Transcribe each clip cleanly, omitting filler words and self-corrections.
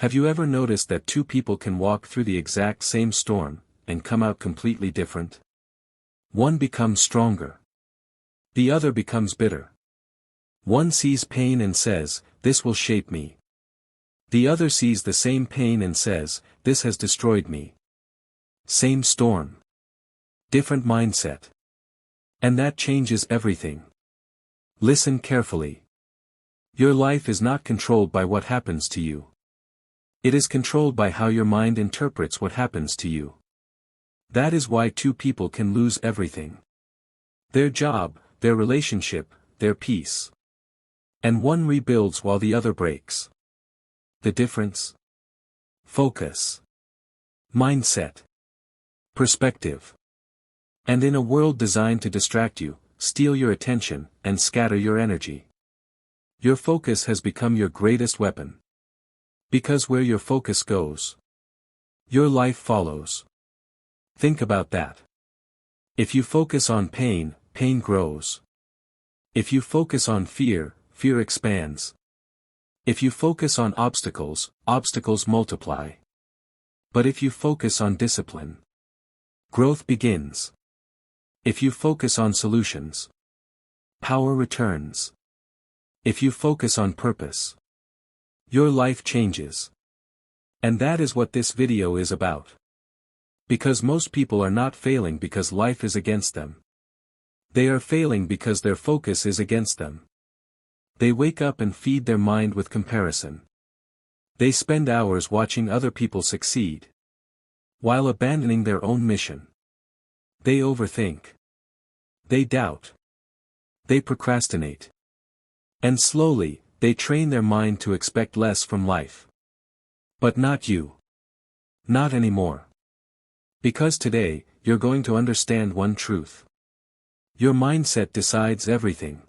Have you ever noticed that two people can walk through the exact same storm, and come out completely different? One becomes stronger. The other becomes bitter. One sees pain and says, "This will shape me." The other sees the same pain and says, "This has destroyed me." Same storm. Different mindset. And that changes everything. Listen carefully. Your life is not controlled by what happens to you. It is controlled by how your mind interprets what happens to you. That is why two people can lose everything. Their job, their relationship, their peace. And one rebuilds while the other breaks. The difference? Focus. Mindset. Perspective. And in a world designed to distract you, steal your attention, and scatter your energy, your focus has become your greatest weapon. Because where your focus goes, your life follows. Think about that. If you focus on pain, pain grows. If you focus on fear, fear expands. If you focus on obstacles, obstacles multiply. But if you focus on discipline, growth begins. If you focus on solutions, power returns. If you focus on purpose, your life changes. And that is what this video is about. Because most people are not failing because life is against them. They are failing because their focus is against them. They wake up and feed their mind with comparison. They spend hours watching other people succeed, while abandoning their own mission. They overthink. They doubt. They procrastinate. And slowly, they train their mind to expect less from life. But not you. Not anymore. Because today, you're going to understand one truth. Your mindset decides everything.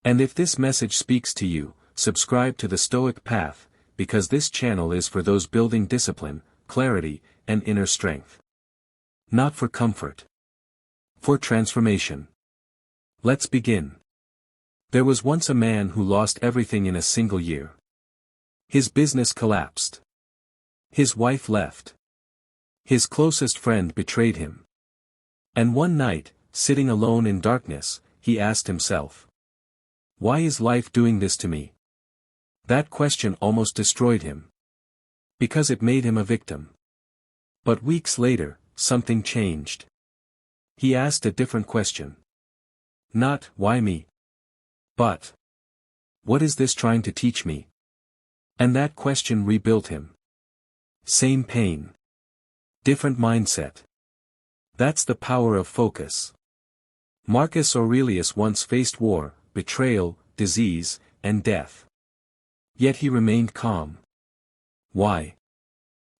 And if this message speaks to you, subscribe to the Stoic Path, because this channel is for those building discipline, clarity, and inner strength. Not for comfort. For transformation. Let's begin. There was once a man who lost everything in a single year. His business collapsed. His wife left. His closest friend betrayed him. And one night, sitting alone in darkness, he asked himself, "Why is life doing this to me?" That question almost destroyed him. Because it made him a victim. But weeks later, something changed. He asked a different question. Not, "Why me?" But, "What is this trying to teach me?" And that question rebuilt him. Same pain. Different mindset. That's the power of focus. Marcus Aurelius once faced war, betrayal, disease, and death. Yet he remained calm. Why?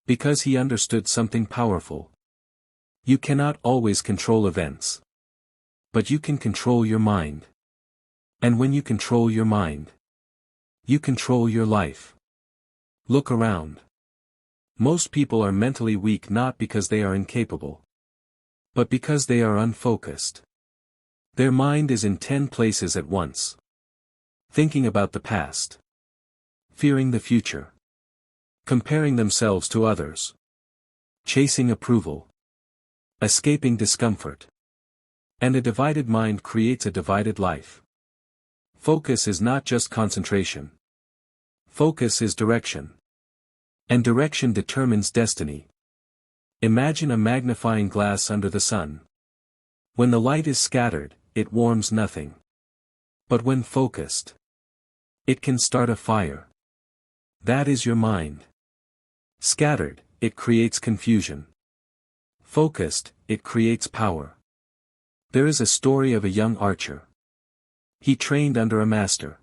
Because he understood something powerful. You cannot always control events. But you can control your mind. And when you control your mind, you control your life. Look around. Most people are mentally weak not because they are incapable, but because they are unfocused. Their mind is in 10 places at once. Thinking about the past. Fearing the future. Comparing themselves to others. Chasing approval. Escaping discomfort. And a divided mind creates a divided life. Focus is not just concentration. Focus is direction. And direction determines destiny. Imagine a magnifying glass under the sun. When the light is scattered, it warms nothing. But when focused, it can start a fire. That is your mind. Scattered, it creates confusion. Focused, it creates power. There is a story of a young archer. He trained under a master.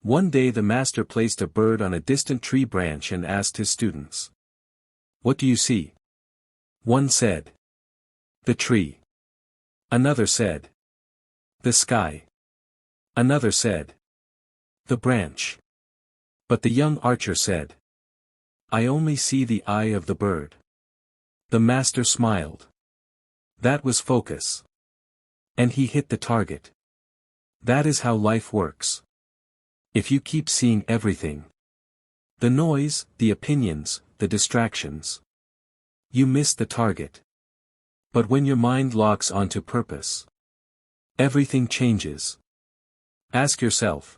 One day the master placed a bird on a distant tree branch and asked his students, "What do you see?" One said, "The tree." Another said, "The sky." Another said, "The branch." But the young archer said, "I only see the eye of the bird." The master smiled. That was focus. And he hit the target. That is how life works. If you keep seeing everything, The noise, the opinions, the distractions. You miss the target. But when your mind locks onto purpose, everything changes. Ask yourself,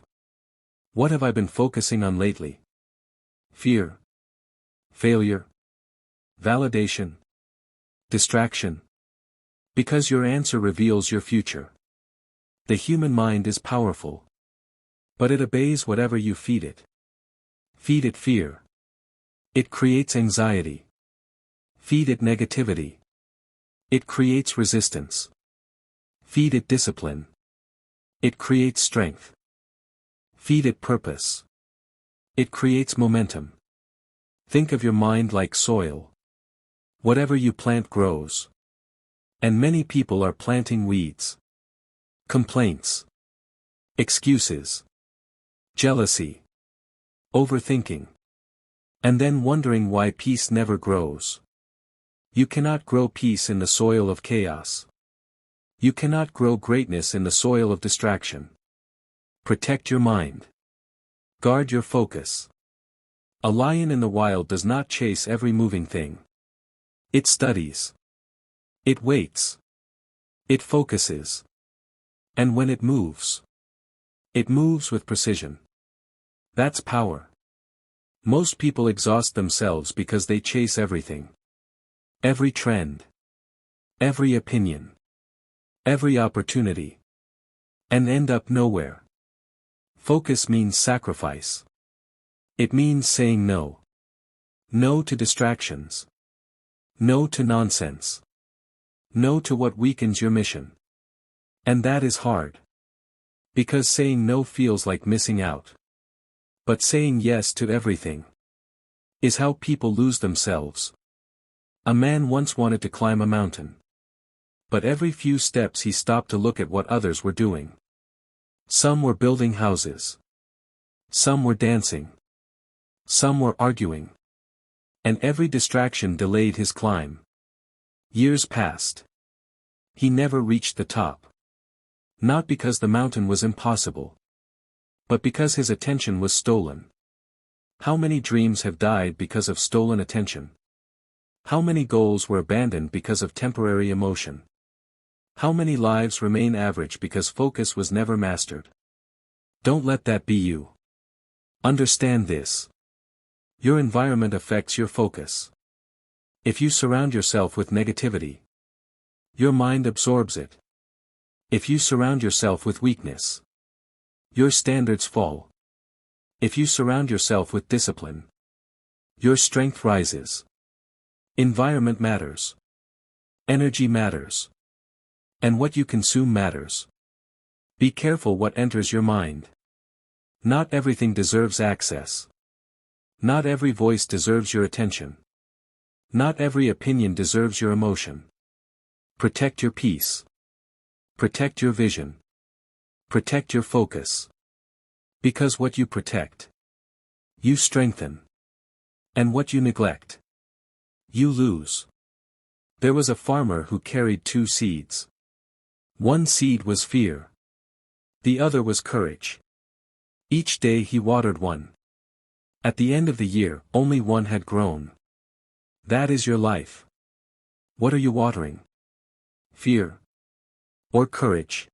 what have I been focusing on lately? Fear? Failure? Validation? Distraction? Because your answer reveals your future. The human mind is powerful. But it obeys whatever you feed it. Feed it fear. It creates anxiety. Feed it negativity. It creates resistance. Feed it discipline. It creates strength. Feed it purpose. It creates momentum. Think of your mind like soil. Whatever you plant grows. And many people are planting weeds. Complaints. Excuses. Jealousy. Overthinking. And then wondering why peace never grows. You cannot grow peace in the soil of chaos. You cannot grow greatness in the soil of distraction. Protect your mind. Guard your focus. A lion in the wild does not chase every moving thing. It studies. It waits. It focuses. And when it moves with precision. That's power. Most people exhaust themselves because they chase everything. Every trend. Every opinion. Every opportunity. And end up nowhere. Focus means sacrifice. It means saying no. No to distractions. No to nonsense. No to what weakens your mission. And that is hard. Because saying no feels like missing out. But saying yes to everything is how people lose themselves. A man once wanted to climb a mountain. But every few steps he stopped to look at what others were doing. Some were building houses. Some were dancing. Some were arguing. And every distraction delayed his climb. Years passed. He never reached the top. Not because the mountain was impossible. But because his attention was stolen. How many dreams have died because of stolen attention? How many goals were abandoned because of temporary emotion? How many lives remain average because focus was never mastered? Don't let that be you. Understand this. Your environment affects your focus. If you surround yourself with negativity, your mind absorbs it. If you surround yourself with weakness, your standards fall. If you surround yourself with discipline, your strength rises. Environment matters. Energy matters. And what you consume matters. Be careful what enters your mind. Not everything deserves access. Not every voice deserves your attention. Not every opinion deserves your emotion. Protect your peace. Protect your vision. Protect your focus. Because what you protect, you strengthen. And what you neglect, you lose. There was a farmer who carried 2 seeds. One seed was fear. The other was courage. Each day he watered one. At the end of the year, only one had grown. That is your life. What are you watering? Fear? Or courage?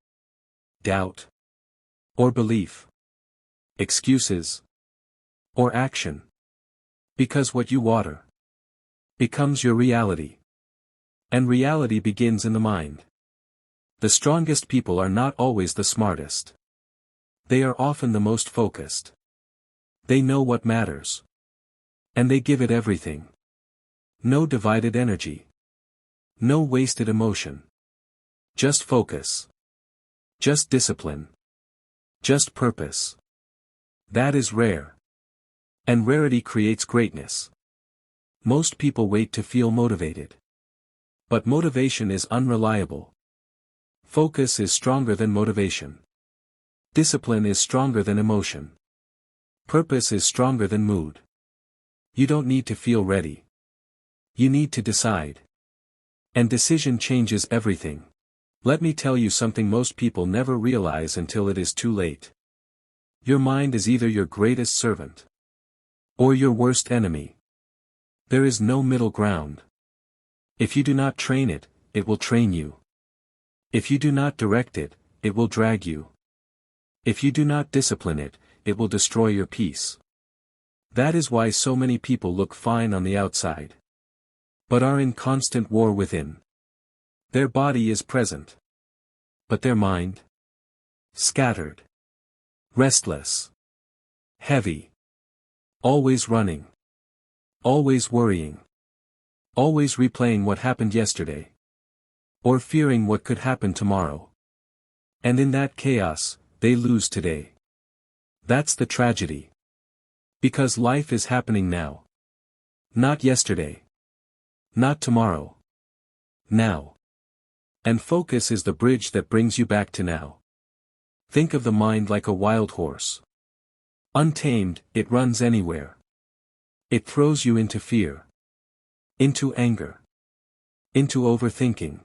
Doubt? Or belief? Excuses? Or action? Because what you water becomes your reality. And reality begins in the mind. The strongest people are not always the smartest. They are often the most focused. They know what matters. And they give it everything. No divided energy. No wasted emotion. Just focus. Just discipline. Just purpose. That is rare. And rarity creates greatness. Most people wait to feel motivated. But motivation is unreliable. Focus is stronger than motivation. Discipline is stronger than emotion. Purpose is stronger than mood. You don't need to feel ready. You need to decide. And decision changes everything. Let me tell you something most people never realize until it is too late. Your mind is either your greatest servant or your worst enemy. There is no middle ground. If you do not train it, it will train you. If you do not direct it, it will drag you. If you do not discipline it, it will destroy your peace. That is why so many people look fine on the outside, but are in constant war within. Their body is present, but their mind? Scattered. Restless. Heavy. Always running. Always worrying. Always replaying what happened yesterday. Or fearing what could happen tomorrow. And in that chaos, they lose today. That's the tragedy. Because life is happening now. Not yesterday. Not tomorrow. Now. And focus is the bridge that brings you back to now. Think of the mind like a wild horse. Untamed, it runs anywhere. It throws you into fear. Into anger. Into overthinking.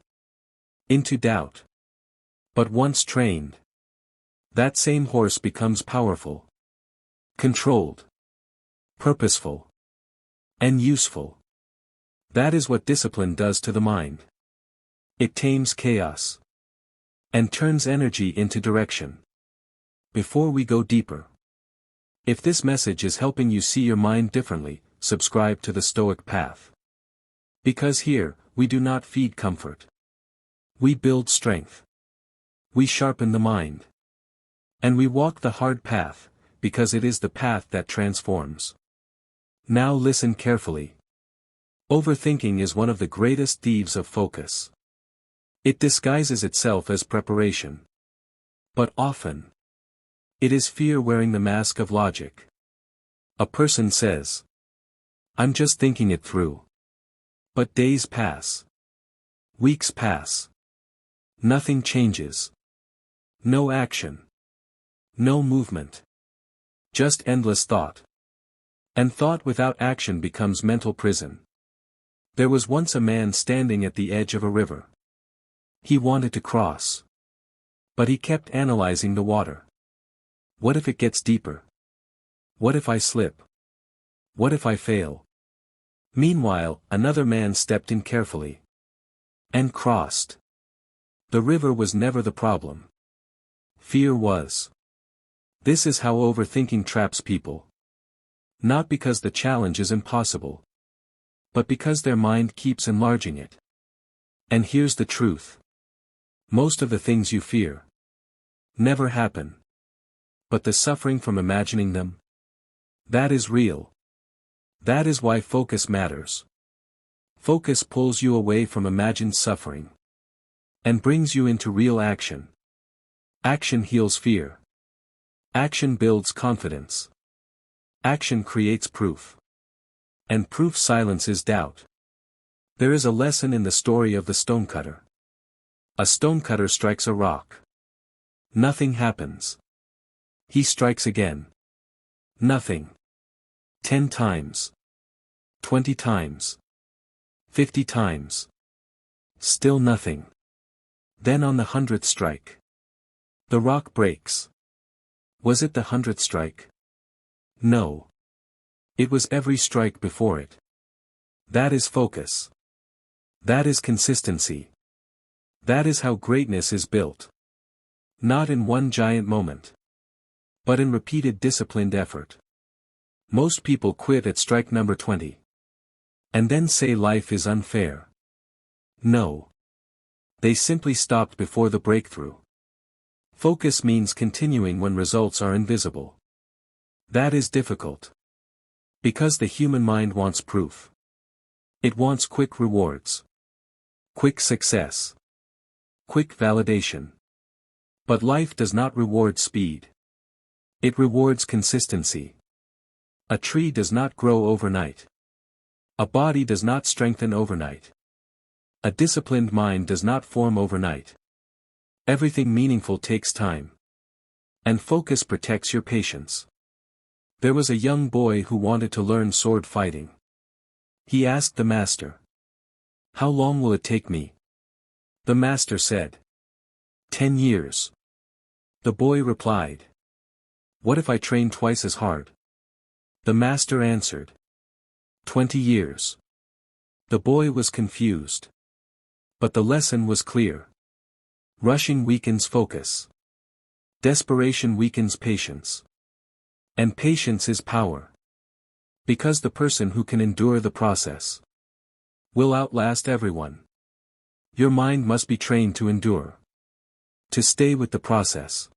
Into doubt. But once trained, that same horse becomes powerful. Controlled. Purposeful. And useful. That is what discipline does to the mind. It tames chaos. And turns energy into direction. Before we go deeper, if this message is helping you see your mind differently, subscribe to the Stoic Path. Because here, we do not feed comfort. We build strength. We sharpen the mind. And we walk the hard path, because it is the path that transforms. Now listen carefully. Overthinking is one of the greatest thieves of focus. It disguises itself as preparation. But often, it is fear wearing the mask of logic. A person says, "I'm just thinking it through." But days pass. Weeks pass. Nothing changes. No action. No movement. Just endless thought. And thought without action becomes mental prison. There was once a man standing at the edge of a river. He wanted to cross. But he kept analyzing the water. What if it gets deeper? What if I slip? What if I fail? Meanwhile, another man stepped in carefully. And crossed. The river was never the problem. Fear was. This is how overthinking traps people. Not because the challenge is impossible, but because their mind keeps enlarging it. And here's the truth. Most of the things you fear never happen. But the suffering from imagining them? That is real. That is why focus matters. Focus pulls you away from imagined suffering. And brings you into real action. Action heals fear. Action builds confidence. Action creates proof. And proof silences doubt. There is a lesson in the story of the stonecutter. A stonecutter strikes a rock. Nothing happens. He strikes again. Nothing. 10 times. 20 times. 50 times. Still nothing. Then on the 100th strike, the rock breaks. Was it the 100th strike? No. It was every strike before it. That is focus. That is consistency. That is how greatness is built. Not in one giant moment, but in repeated disciplined effort. Most people quit at strike number 20. And then say life is unfair. No. They simply stopped before the breakthrough. Focus means continuing when results are invisible. That is difficult. Because the human mind wants proof. It wants quick rewards. Quick success. Quick validation. But life does not reward speed. It rewards consistency. A tree does not grow overnight. A body does not strengthen overnight. A disciplined mind does not form overnight. Everything meaningful takes time. And focus protects your patience. There was a young boy who wanted to learn sword fighting. He asked the master, "How long will it take me?" The master said, 10 years. The boy replied, "What if I train twice as hard?" The master answered. 20 years. The boy was confused. But the lesson was clear. Rushing weakens focus. Desperation weakens patience. And patience is power. Because the person who can endure the process will outlast everyone. Your mind must be trained to endure. To stay with the process.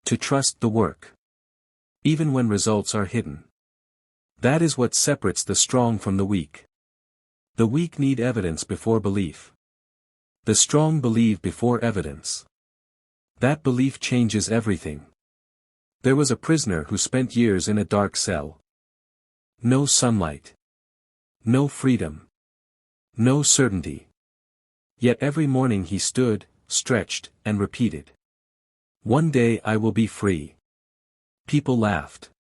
To trust the work. Even when results are hidden. That is what separates the strong from the weak. The weak need evidence before belief. The strong believe before evidence. That belief changes everything. There was a prisoner who spent years in a dark cell. No sunlight. No freedom. No certainty. Yet every morning he stood, stretched, and repeated. One day I will be free. People laughed.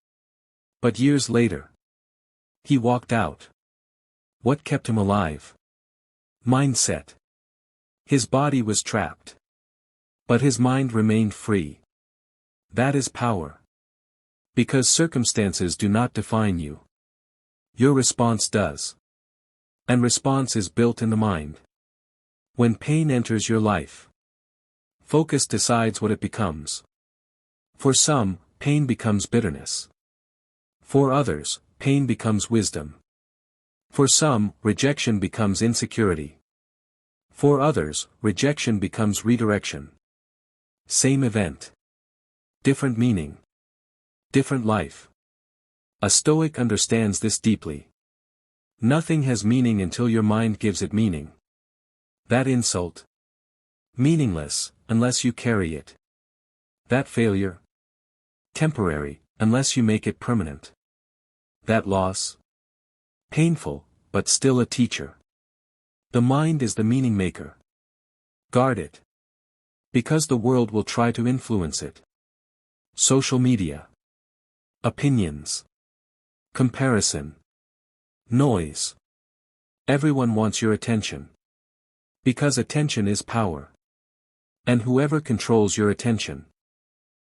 But years later, he walked out. What kept him alive? Mindset. His body was trapped. But his mind remained free. That is power. Because circumstances do not define you. Your response does. And response is built in the mind. When pain enters your life, focus decides what it becomes. For some, pain becomes bitterness. For others, pain becomes wisdom. For some, rejection becomes insecurity. For others, rejection becomes redirection. Same event. Different meaning. Different life. A Stoic understands this deeply. Nothing has meaning until your mind gives it meaning. That insult. Meaningless, unless you carry it. That failure. Temporary, unless you make it permanent. That loss. Painful, but still a teacher. The mind is the meaning maker. Guard it. Because the world will try to influence it. Social media. Opinions. Comparison. Noise. Everyone wants your attention. Because attention is power. And whoever controls your attention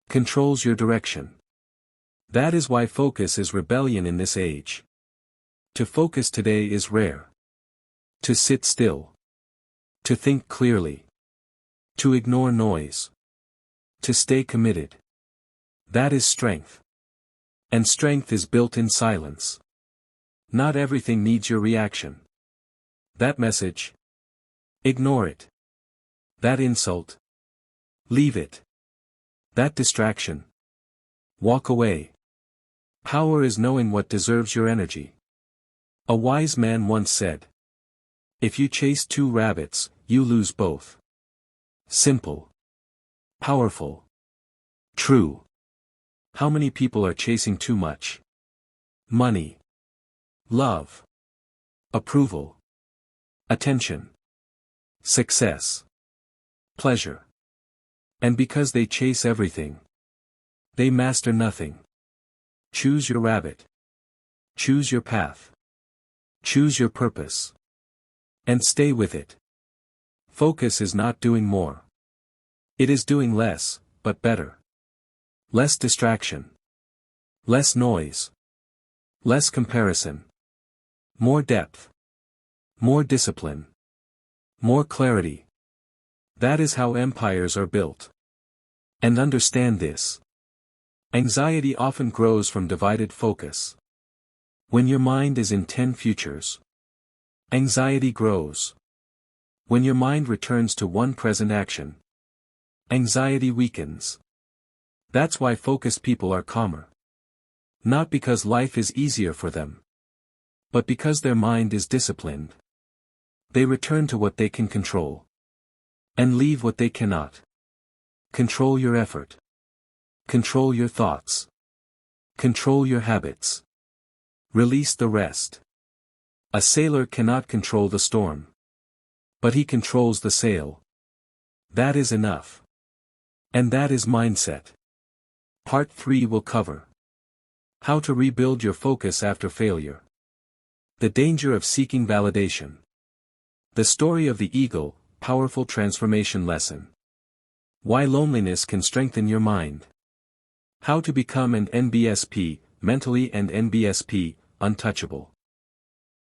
controls your direction. That is why focus is rebellion in this age. To focus today is rare. To sit still. To think clearly. To ignore noise. To stay committed. That is strength. And strength is built in silence. Not everything needs your reaction. That message. Ignore it. That insult. Leave it. That distraction. Walk away. Power is knowing what deserves your energy. A wise man once said. If you chase two rabbits, you lose both. Simple. Powerful. True. How many people are chasing too much? Money. Love. Approval. Attention. Success. Pleasure. And because they chase everything, they master nothing. Choose your rabbit. Choose your path. Choose your purpose. And stay with it. Focus is not doing more. It is doing less, but better. Less distraction. Less noise. Less comparison. More depth. More discipline. More clarity. That is how empires are built. And understand this. Anxiety often grows from divided focus. When your mind is in 10 futures, anxiety grows. When your mind returns to one present action, anxiety weakens. That's why focused people are calmer. Not because life is easier for them, but because their mind is disciplined. They return to what they can control. And leave what they cannot. Control your effort. Control your thoughts. Control your habits. Release the rest. A sailor cannot control the storm. But he controls the sail. That is enough. And that is mindset. Part 3 will cover how to rebuild your focus after failure. The danger of seeking validation. The story of the eagle, powerful transformation lesson. Why loneliness can strengthen your mind. How to become an NBSP, mentally and NBSP, untouchable.